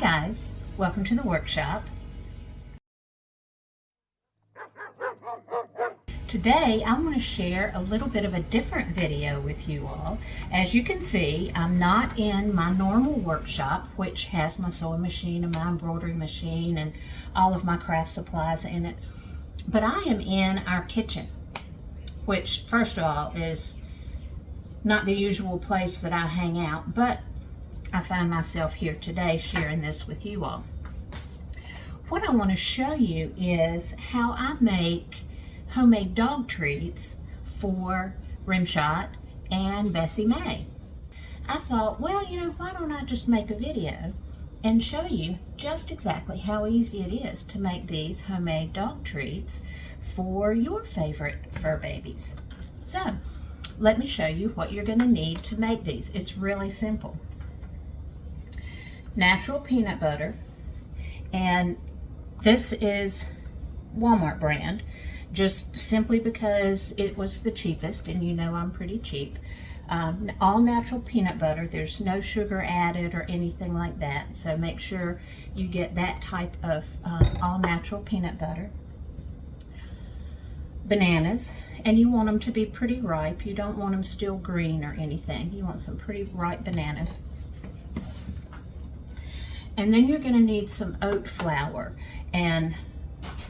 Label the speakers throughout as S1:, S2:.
S1: guys, welcome to the workshop. Today I'm going to share a little bit of a different video with you all. As you can see, I'm not in my normal workshop, which has my sewing machine and my embroidery machine and all of my craft supplies in it, but I am in our kitchen, which first of all is not the usual place that I hang out, but I find myself here today sharing this with you all. What I want to show you is how I make homemade dog treats for Rimshot and Bessie May. I thought, well, why don't I just make a video and show you just exactly how easy it is to make these homemade dog treats for your favorite fur babies. So let me show you what you're going to need to make these. It's really simple. Natural peanut butter, and this is Walmart brand, just simply because it was the cheapest, and you know I'm pretty cheap. All natural peanut butter. There's no sugar added or anything like that, so make sure you get that type of all natural peanut butter. Bananas, and you want them to be pretty ripe. You don't want them still green or anything. You want some pretty ripe bananas. And then you're going to need some oat flour, and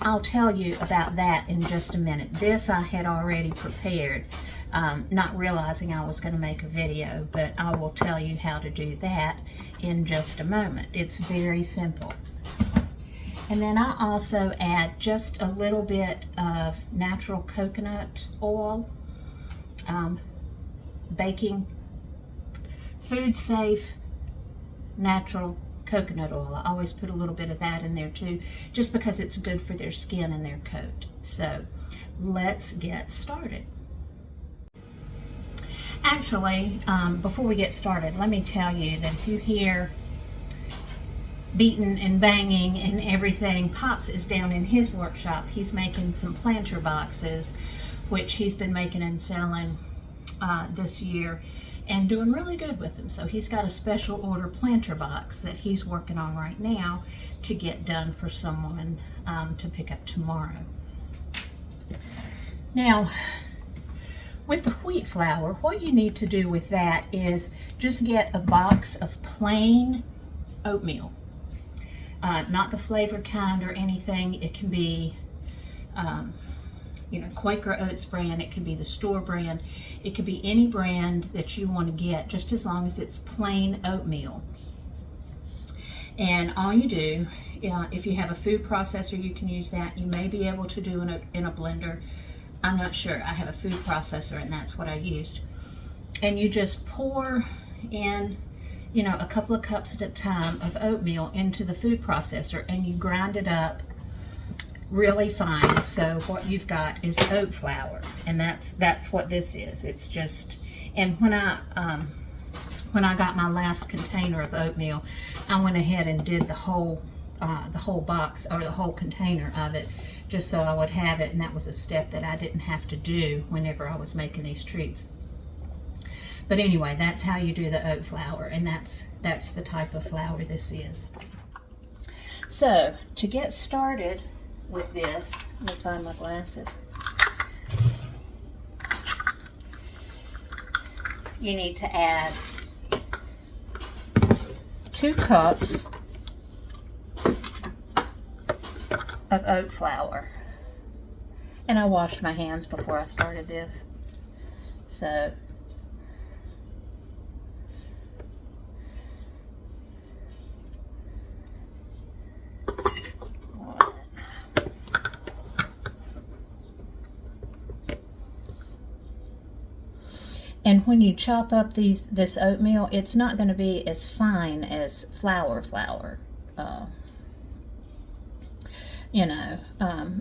S1: I'll tell you about that in just a minute. This I had already prepared, not realizing I was going to make a video, but I will tell you how to do that in just a moment. It's very simple. And then I also add just a little bit of natural coconut oil, baking, food safe, natural coconut oil. I always put a little bit of that in there too, just because it's good for their skin and their coat. So let's get started. Actually, before we get started, let me tell you that if you hear beating and banging and everything, Pops is down in his workshop. He's making some planter boxes, which he's been making and selling this year, and doing really good with them. So he's got a special order planter box that he's working on right now to get done for someone to pick up tomorrow. Now, with the wheat flour, what you need to do with that is just get a box of plain oatmeal. Not the flavored kind or anything. It can be Quaker Oats brand, it could be the store brand, it could be any brand that you want to get, just as long as it's plain oatmeal. And all you do, if you have a food processor, you can use that. You may be able to do in a blender. I'm not sure. I have a food processor and that's what I used. And you just pour in a couple of cups at a time of oatmeal into the food processor, and you grind it up really fine. So what you've got is oat flour, and that's what this is. It's just, and when I got my last container of oatmeal, I went ahead and did the whole box, or the whole container of it, just so I would have it, and that was a step that I didn't have to do whenever I was making these treats. But anyway, that's how you do the oat flour, and that's the type of flour this is. So to get started with this, let me find my glasses. You need to add 2 cups of oat flour. And I washed my hands before I started this. So and when you chop up this oatmeal, it's not going to be as fine as flour.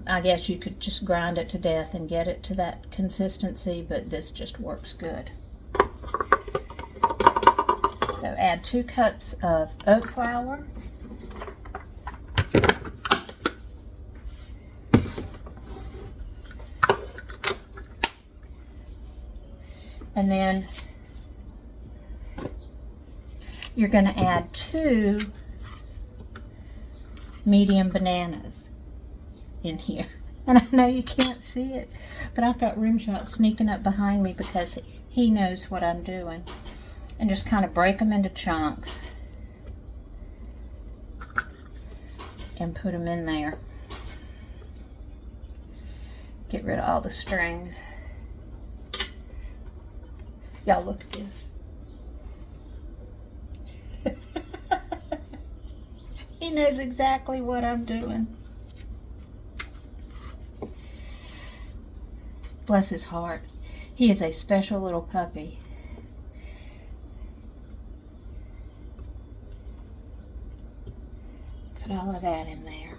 S1: I guess you could just grind it to death and get it to that consistency, but this just works good. So add 2 cups of oat flour. And then you're going to add 2 medium bananas in here. And I know you can't see it, but I've got Rimshot sneaking up behind me because he knows what I'm doing. And just kind of break them into chunks and put them in there. Get rid of all the strings. Y'all look at this. He knows exactly what I'm doing. Bless his heart. He is a special little puppy. Put all of that in there.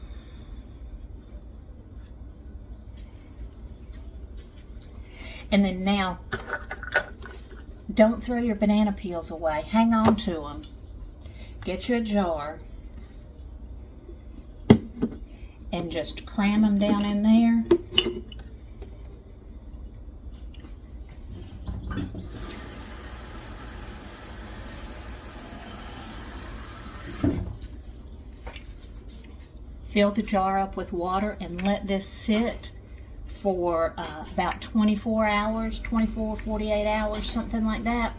S1: And then now, don't throw your banana peels away. Hang on to them. Get you a jar and just cram them down in there. Fill the jar up with water and let this sit for about 24 hours, 24, 48 hours, something like that.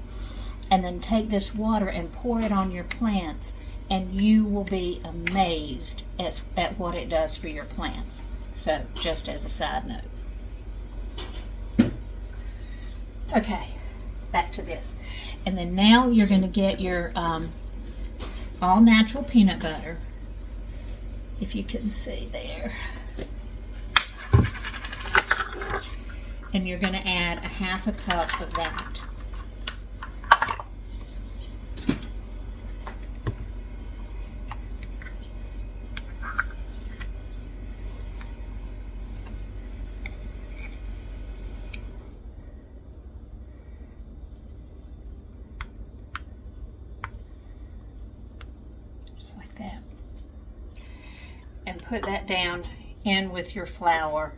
S1: And then take this water and pour it on your plants, and you will be amazed at what it does for your plants. So, just as a side note. Okay, back to this. And then now you're going to get your all natural peanut butter, if you can see there. And you're going to add a half a cup of that. Just like that. And put that down in with your flour.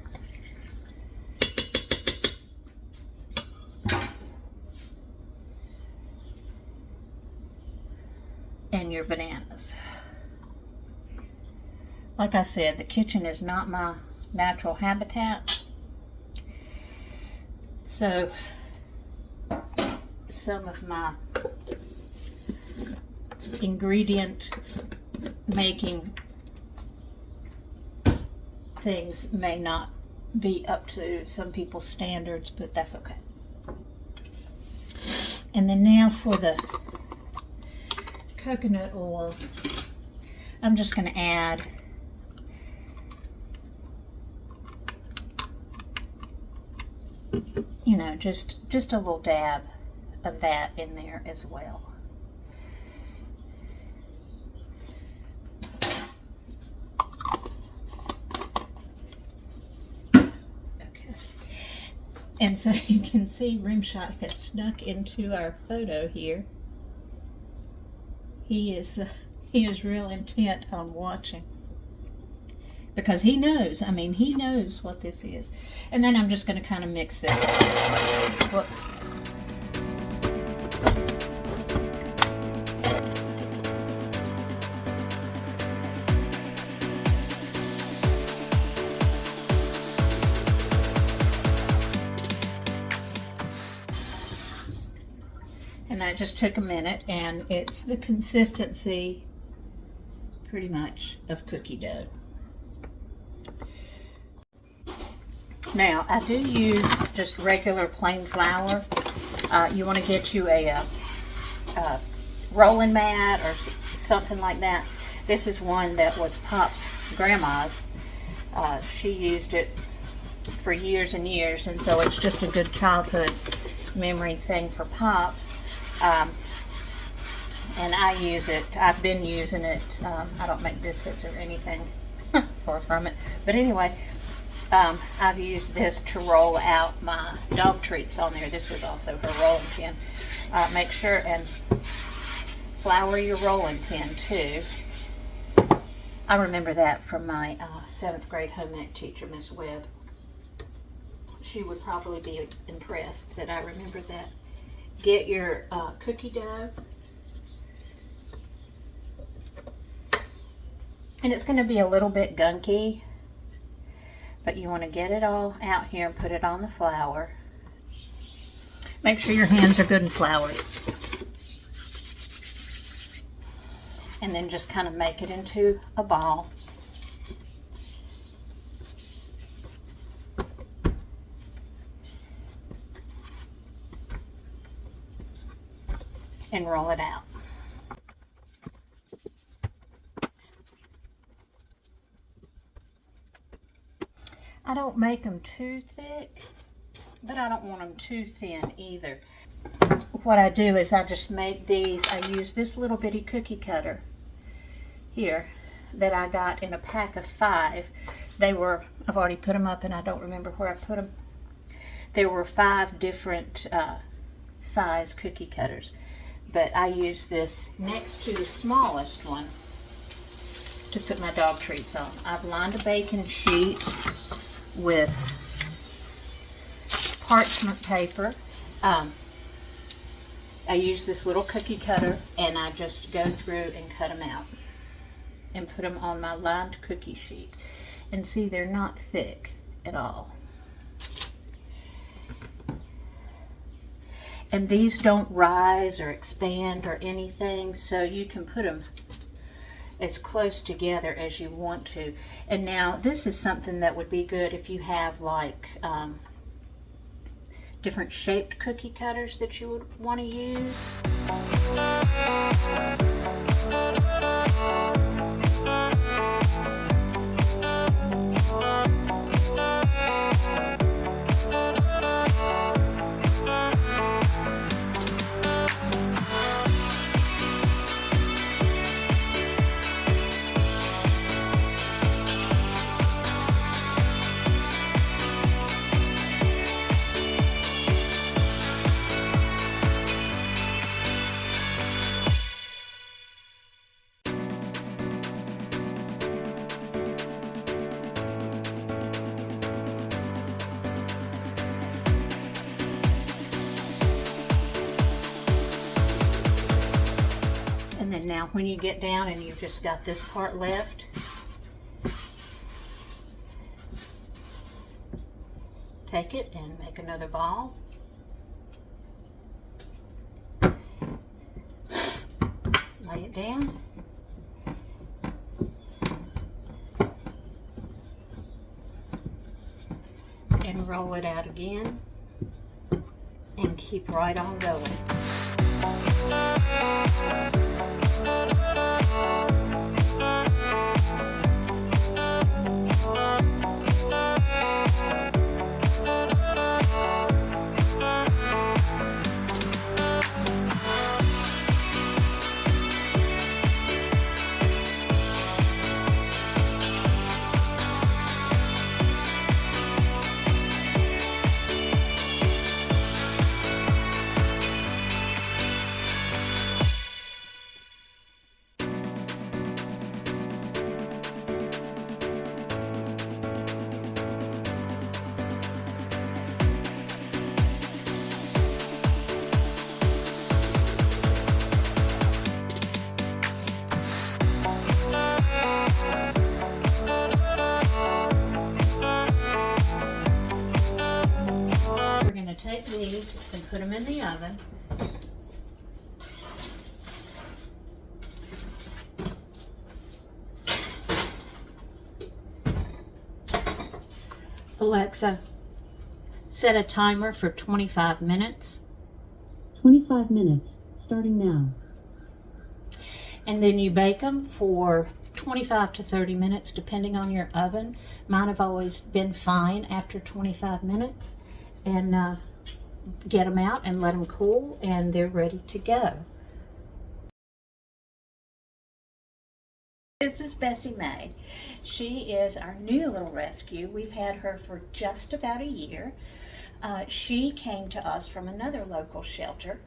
S1: And your bananas. Like I said, the kitchen is not my natural habitat. So some of my ingredient making things may not be up to some people's standards, but that's okay. And then now for the coconut oil, I'm just going to add just a little dab of that in there as well. Okay. And so you can see Rimshot has snuck into our photo here. He is real intent on watching because he knows. I mean, he knows what this is. And then I'm just going to kind of mix this up. Whoops. And that just took a minute, and it's the consistency pretty much of cookie dough. Now, I do use just regular plain flour. You want to get you a rolling mat or something like that. This is one that was Pop's grandma's. She used it for years and years, and so it's just a good childhood memory thing for Pops. And I use it. I've been using it. I don't make biscuits or anything far from it. But anyway, I've used this to roll out my dog treats on there. This was also her rolling pin. Make sure and flour your rolling pin too. I remember that from my 7th grade home ec teacher, Miss Webb. She would probably be impressed that I remember that. Get your cookie dough. And it's going to be a little bit gunky, but you want to get it all out here and put it on the flour. Make sure your hands are good and floured. And then just kind of make it into a ball. And roll it out. I don't make them too thick, but I don't want them too thin either. What I do is I just make these, I use this little bitty cookie cutter here that I got in a pack of 5. They were, I've already put them up and I don't remember where I put them. There were 5 different size cookie cutters, but I use this next to the smallest one to put my dog treats on. I've lined a baking sheet with parchment paper. I use this little cookie cutter and I just go through and cut them out and put them on my lined cookie sheet. And see, they're not thick at all. And these don't rise or expand or anything, so you can put them as close together as you want to. And now this is something that would be good if you have like different shaped cookie cutters that you would want to use. And now when you get down and you've just got this part left, take it and make another ball. Lay it down. And roll it out again. And keep right on going. Take these and put them in the oven. Alexa, set a timer for 25 minutes.
S2: 25 minutes, starting now.
S1: And then you bake them for 25 to 30 minutes, depending on your oven. Mine have always been fine after 25 minutes. And get them out and let them cool, and they're ready to go. This is Bessie Mae. She is our new little rescue. We've had her for just about a year. She came to us from another local shelter.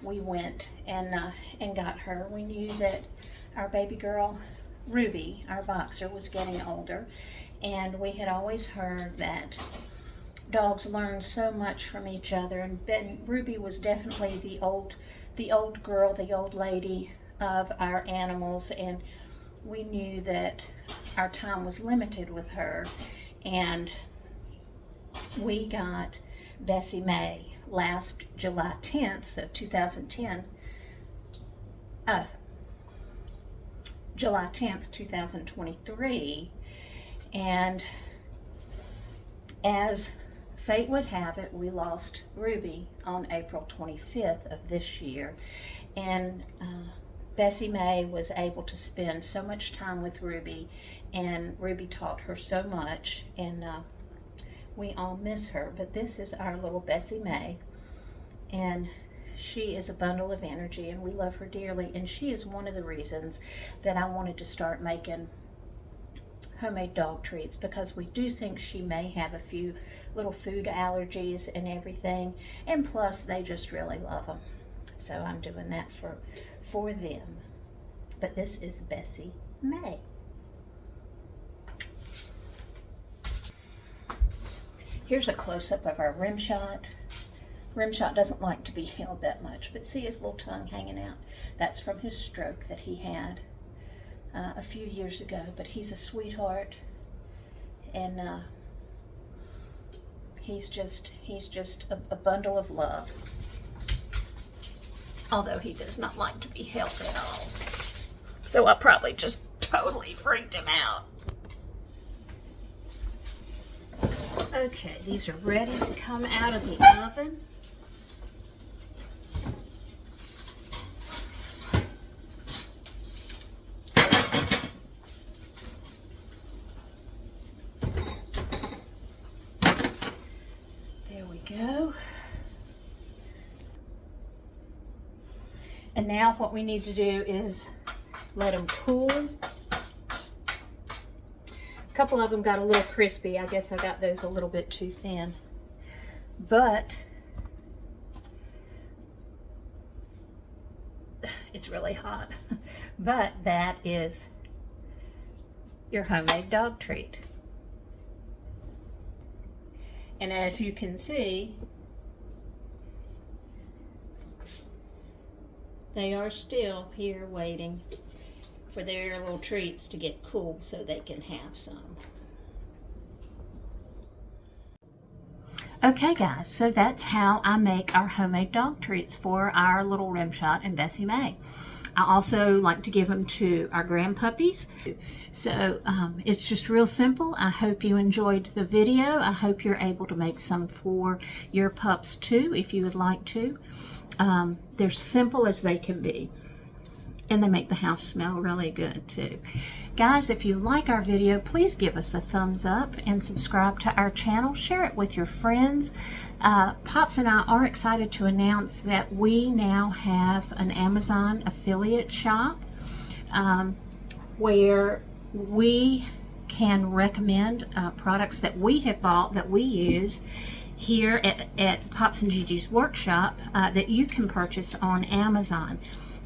S1: We went and got her. We knew that our baby girl, Ruby, our boxer, was getting older, and we had always heard that dogs learn so much from each other, and Ruby was definitely the old girl, the old lady of our animals, and we knew that our time was limited with her, and we got Bessie May last July 10th, so 2010, July 10th, 2023, and as fate would have it, we lost Ruby on April 25th of this year, and Bessie May was able to spend so much time with Ruby, and Ruby taught her so much, and we all miss her. But this is our little Bessie May, and she is a bundle of energy, and we love her dearly, and she is one of the reasons that I wanted to start making homemade dog treats, because we do think she may have a few little food allergies and everything, and plus they just really love them. So I'm doing that for them. But this is Bessie May. Here's a close-up of our rim shot. Rim shot doesn't like to be held that much, but see his little tongue hanging out? That's from his stroke that he had a few years ago, but he's a sweetheart, and he's just a bundle of love, although he does not like to be held at all. So I probably just totally freaked him out. Okay, these are ready to come out of the oven. Go. And now what we need to do is let them cool. A couple of them got a little crispy. I guess I got those a little bit too thin. But it's really hot. But that is your homemade dog treat. And as you can see, they are still here waiting for their little treats to get cool so they can have some. Okay guys, so that's how I make our homemade dog treats for our little Rimshot and Bessie May. I also like to give them to our grandpuppies. So it's just real simple. I hope you enjoyed the video. I hope you're able to make some for your pups too, if you would like to. They're simple as they can be. And they make the house smell really good too. Guys, if you like our video, please give us a thumbs up and subscribe to our channel. Share it with your friends. Pops and I are excited to announce that we now have an Amazon affiliate shop where we can recommend products that we have bought that we use here at Pops&Gigis workshop that you can purchase on Amazon.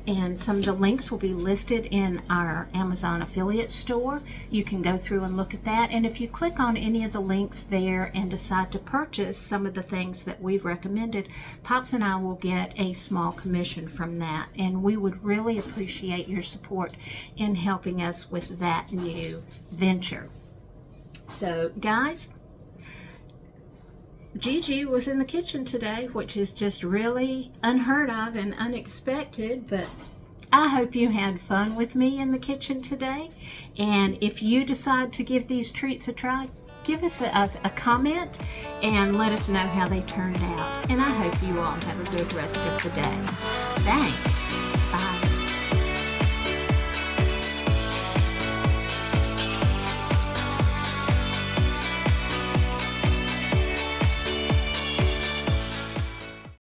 S1: And some of the links will be listed in our Amazon affiliate store. You can go through and look at that. And if you click on any of the links there and decide to purchase some of the things that we've recommended, Pops and I will get a small commission from that. And we would really appreciate your support in helping us with that new venture. So guys, Gigi was in the kitchen today, which is just really unheard of and unexpected, but I hope you had fun with me in the kitchen today. And if you decide to give these treats a try, give us a comment and let us know how they turned out. And I hope you all have a good rest of the day. Thanks.